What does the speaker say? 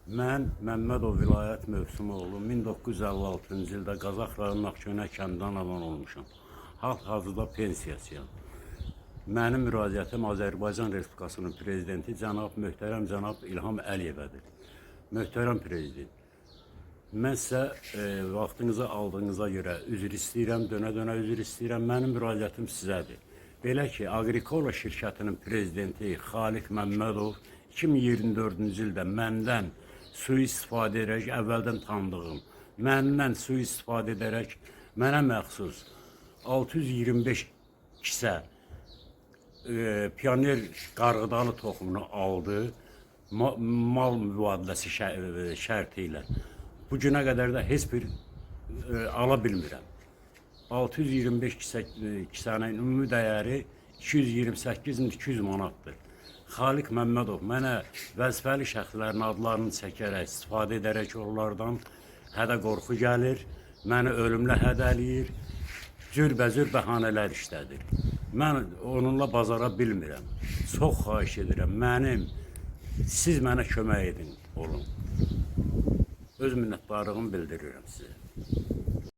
Mən Məmmədov Vilayət Mövsümoğlu 1956-cı ildə Qazax rayon Naxçıvan kənddən anadan olmuşam. Hal-hazırda pensiyasıyam. Mənim müraciətim Azərbaycan Respublikasının prezidenti möhtərəm cənab İlham Əliyevədir. Möhtərəm prezident, mən sizə vaxtınızı aldığınıza görə üzr istəyirəm, dönə-dönə üzr istəyirəm. Mənim müraciətim sizədir. Belə ki, Agrikola şirkətinin prezidenti Xaliq Məmmədov 2024-cü ildə məndən sui-istifadə edərək, əvvəldən tanıdığım, məndən sui-istifadə edərək mənə məxsus 625 kisə pioner qarğıdalı toxumunu aldı, mal mübadiləsi şərti ilə. Bu günə qədər də heç bir ala bilmirəm. 625 kisənin ümumi dəyəri 228.200 manatdır. Xaliq Məmmədov mənə vəzifəli şəxslərin adlarını çəkərək, istifadə edərək onlardan hədə-qorxu gəlir, məni ölümlə hədələyir, cürbəcür bəhanələr işlədir. Mən onunla bazara bilmirəm. Çox xahiş edirəm, siz mənə kömək edin, olun. Öz minnətdarlığımı bildirirəm sizə.